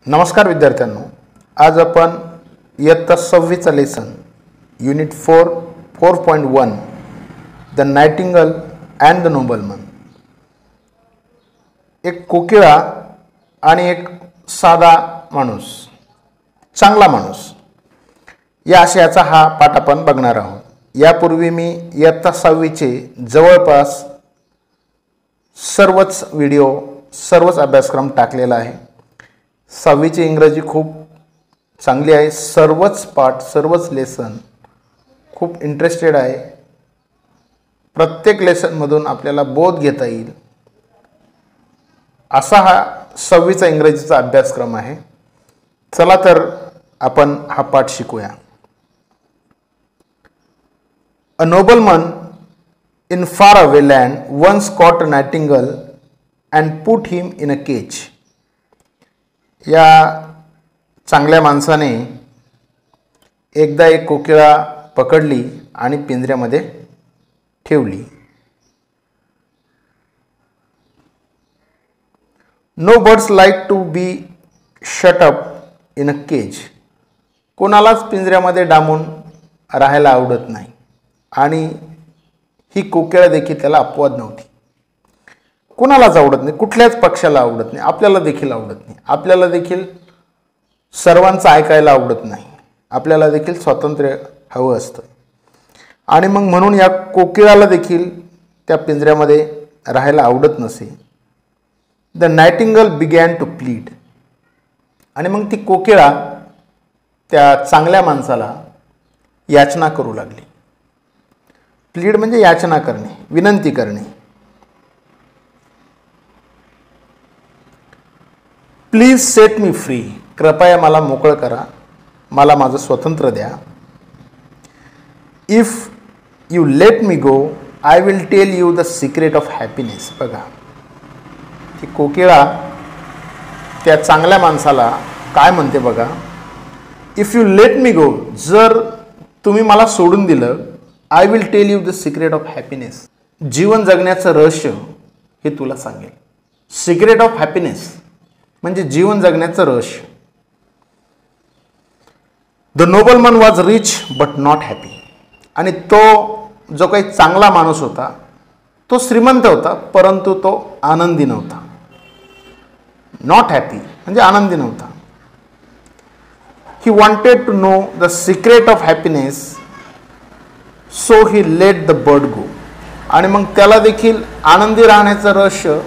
नमस्कार विद्यार्थ्यांनो, आज आपण इयत्ता 6वी चा lesson unit 4 4.1 the nightingale and the nobleman, एक कोकिळा आणि एक साधा माणूस, चांगला माणूस या आशयाचा हा पाठ आपण बघणार आहोत। यापूर्वी मी इयत्ता 6वी चे जवळपास सर्वच व्हिडिओ सर्वच अभ्यासक्रम टाकलेला आहे। 6वी ची इंग्रजी खूप चांगली आहे, सर्वच पाठ सर्वच लेसन खूप इंटरेस्टेड आहे। प्रत्येक लेसन मधून आपल्याला बोध घेता येईल असा हा 6वी चा इंग्रजीचा अभ्यासक्रम आहे। चला तर आपण हा पाठ शिकूया। A nobleman in far away land once caught a nightingale and put him in a cage. या चांगल्या माणसाने एकदा एक कोकिळा पकडली आणि पिंजऱ्यामध्ये ठेवली। No birds like to be shut up in a cage. कोणालाच पिंजऱ्यामध्ये डांबून राहायला आवडत नाही आणि ही कोकिळा देखील त्याला अपवाद नव्हती। कोणालाच आवडत नाही, कुठल्याच पक्षाला आवडत नाही, आपल्याला देखील आवडत नाही। आपल्याला देखील सर्वांचं ऐकायला आवडत नाही, आपल्याला देखील स्वातंत्र्य हवं असतं आणि मग म्हणून या कोकिळाला देखील त्या पिंजऱ्यामध्ये राहायला आवडत नसे। The nightingale began to plead, आणि मग ती कोकिळा त्या चांगल्या माणसाला याचना करू लागली। प्लीड म्हणजे याचना करणे, विनंती करणे। प्लीज सेट मी फ्री, कृपया मला मोकळं करा, मला माझं स्वातंत्र्य द्या। If you let me go I will tell you the secret of happiness. बघा, ती कोकिळा त्या चांगल्या माणसाला काय म्हणते बघा, if you let me go, जर तुम्ही मला सोडून दिलं, I will tell you the secret of happiness, जीवन जगण्याचं रहस्य हे तुला सांगेल। सिक्रेट ऑफ हॅपीनेस म्हणजे जीवन जगण्याचं रहस्य। The nobleman was rich but not happy, आणि तो जो काही चांगला माणूस होता तो श्रीमंत होता परंतु तो आनंदी नव्हता। नॉट हॅपी म्हणजे आनंदी नव्हता। He wanted to know the secret of happiness so he let the bird go, आणि मग त्याला देखील आनंदी राहण्याचं रहस्य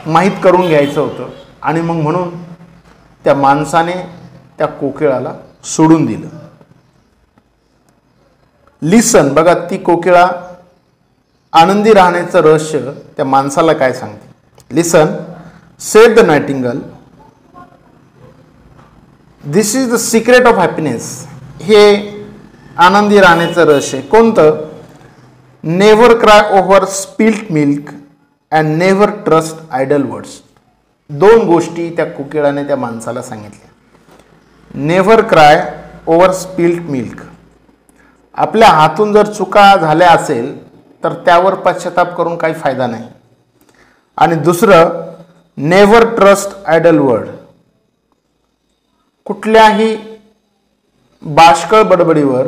माहीत करून घ्यायचं होतं आणि मग म्हणून त्या माणसाने त्या कोकिळाला सोडून दिलं। लिसन, बघा ती कोकिळा आनंदी राहण्याचं रहस्य त्या माणसाला काय सांगते। Listen, said the nightingale, this is the secret of happiness, हे आनंदी राहण्याचं रहस्य कोणतं? Never cry over spilt milk and never trust idle words. दोन गोष्टी त्या कोकिळाने त्या माणसाला सांगितल्या। Never cry over spilt milk, आपल्या हातून जर चुका झाल्या असेल तर त्यावर पश्चाताप करून काही फायदा नाही। आणि दुसरं, नेव्हर ट्रस्ट आयडल वर्ड, कुठल्याही बाष्कळ बडबडीवर,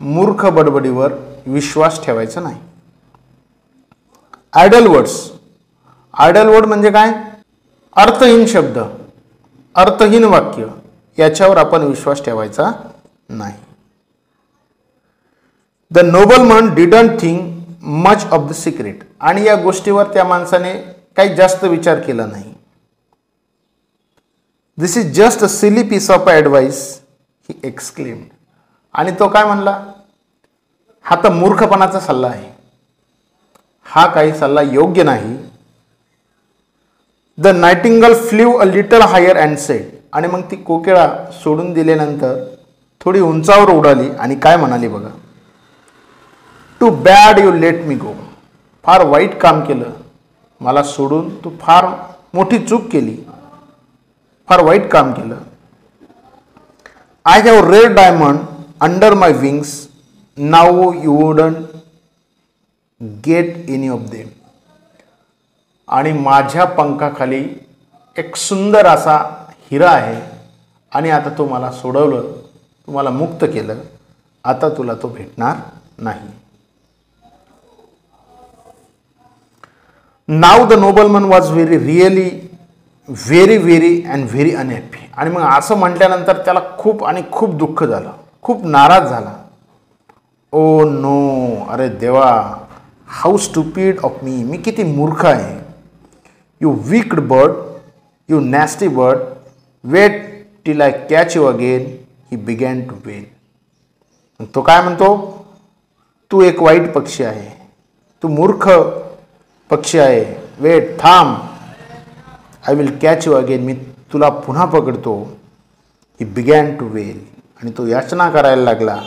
मूर्ख बडबडीवर विश्वास ठेवायचा नाही। आयडल वर्ड्स, आयडल वर्ड म्हणजे काय? अर्थहीन शब्द, अर्थहीन वाक्य, याच्यावर आपण विश्वास ठेवायचा नाही। The nobleman didn't think much of the secret, आणि या गोष्टीवर त्या माणसाने काही जास्त विचार केला नाही। This is just a silly piece of advice he exclaimed, आणि तो काय म्हणला, हा तर मूर्खपणाचा सल्ला आहे, हा काही सल्ला योग्य नाही। The nightingale flew a little higher and said, आणि मग ती कोकिळा सोडून दिल्यानंतर थोडी उंचावर उडाली आणि काय म्हणाली बघा, too bad you let me go, फार वाईट काम केलं मला सोडून, तू फार मोठी चूक केली, फार वाईट काम केलं। I have red diamond under my wings, now you wouldn't get any of them, आणि माझ्या पंखाखाली एक सुंदर असा हिरा आहे आणि आता तो मला सोडवलं, तुम्हाला मुक्त केलं, आता तुला तो भेटणार नाही. Now the nobleman was really very and very unhappy. आणि मग असं म्हटल्यानंतर त्याला खूप आणि खूप दुःख झालं, खूप नाराज झाला. ओ नो, अरे देवा, हाऊ स्टुपिड ऑफ मी किती मूर्ख आहे. You wicked bird, you nasty bird, wait till I catch you again. He began to wail. तो काय म्हणतो, तू एक वाईट पक्षी आहे, तू मूर्ख पक्षी आहे, वेट, थांब, I will catch you again, मी तुला पुन्हा पकडतो. He began to wail. आणि तो याचना करायला लागला.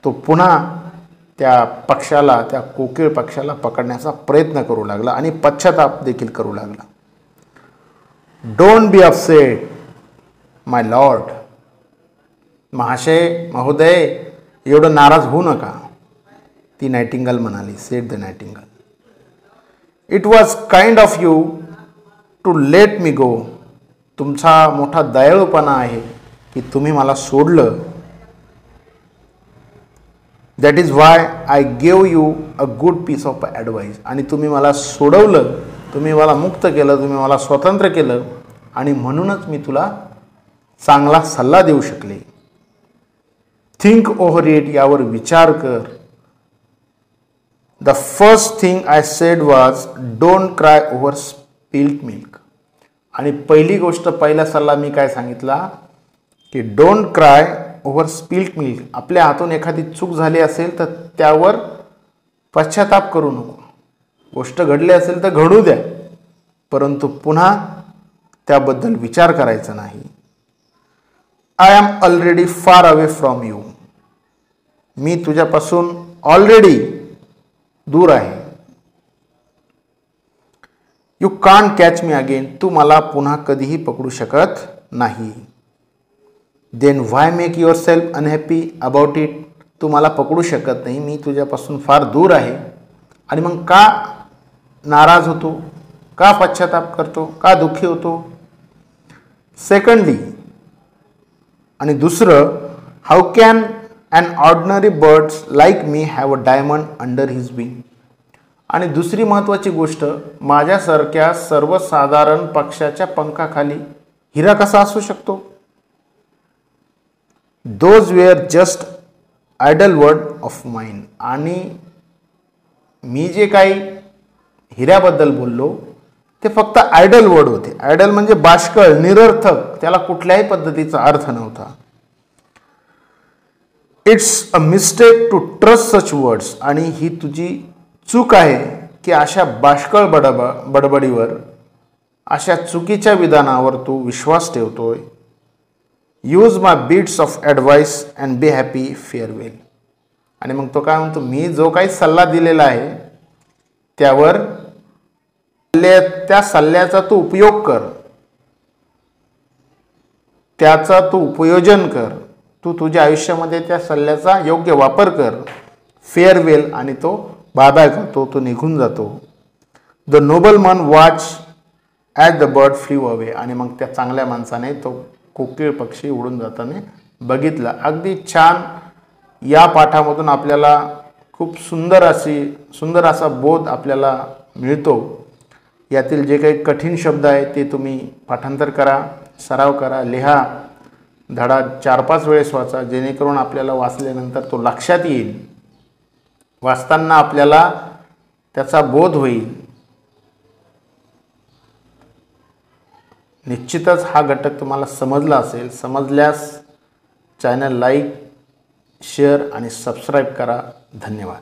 तो पुन्हा त्या पक्षाला, त्या कोकिळ पक्षाला पकडण्याचा प्रयत्न करू लागला आणि पश्चाताप देखील करू लागला. Don't be upset my lord. महाशय, महोदय, एवढं नाराज होऊ नका. ती नायटिंगल म्हणाली, said the nightingale. It was kind of you to let me go. तुमचा मोठा दयाळूपणा आहे की तुम्ही मला सोडलं. That is why I gave you a good piece of advice. आणि तुम्ही मला सोडवलं, तुम्ही मला मुक्त केलं, तुम्ही मला स्वतंत्र केलं आणि म्हणूनच मी तुला चांगला सल्ला देऊ शकले. Think over it. यावर विचार कर. The first thing I said was don't cry over spilt milk. आणि पहिली गोष्ट, पहिला सल्ला मी काय सांगितला की don't cry over spilt milk. आपल्या हातून एखादी चूक झाली असेल तर त्यावर पश्चाताप करू नको. गोष्ट घडली असेल तर घडू द्या, परंतु पुन्हा त्याबद्दल विचार करायचा नाही. I am already far away from you. मी तुझ्यापासून ऑलरेडी दूर आहे. You can't catch me again. तू मला पुन्हा कधीही पकडू शकत नाही. Then why make yourself unhappy about it. तू मला पकडू शकत नाही, मी तुझ्यापासून फार दूर आहे, आणि मग का नाराज होतो, का पश्चाताप करतो, का दुःखी होतो. सेकंडली, आणि दुसरं, how can an ordinary birds like me have a diamond under his wing. आणि दुसरी महत्त्वाची गोष्ट, माझ्यासारख्या सर्वसाधारण पक्षाच्या पंखाखाली हिरा कसा असू शकतो. Those were just idle word of mind. आणि मी जे काही हिऱ्याबद्दल बोललो ते फक्त आयडल वर्ड होते. आयडल म्हणजे बाष्कळ, निरर्थक, त्याला कुठल्याही पद्धतीचा अर्थ नव्हता. It's a mistake to trust such words. आणि ही तुझी चूक आहे की अशा बाष्कळ बडबडीवर, अशा चुकीच्या विधानावर तू विश्वास ठेवतोय. Use my bits of advice and be happy, farewell. आणि मग तो काय म्हणतो, मी जो काही सल्ला दिलेला आहे त्यावर, त्या सल्ल्याचा तू उपयोग कर, त्याचा तू उपयोजन कर, तू तुझ्या आयुष्यामध्ये त्या सल्ल्याचा योग्य वापर कर. फेअरवेल. आणि तो बाय बाय करतो, तो निघून जातो. The noble man watch at the bird flew away. आणि मग त्या चांगल्या माणसाने तो कोकिळ पक्षी उडून जाताना बघितला. अगदी छान. या पाठामधून आपल्याला खूप सुंदर असा बोध आपल्याला मिळतो. यातील जे काही कठीण शब्द आहेत ते तुम्ही पाठांतर करा, सराव करा, लिहा. धडा 4-5 वेळेस वाचा, जेणेकरून आपल्याला वाचल्यानंतर तो लक्षात येईल. वाचताना आपल्याला त्याचा बोध होईल. निश्चितच हा घटक तुम्हाला समजला असेल. समजल्यास चॅनल लाईक, शेअर आणि सबस्क्राईब करा. धन्यवाद.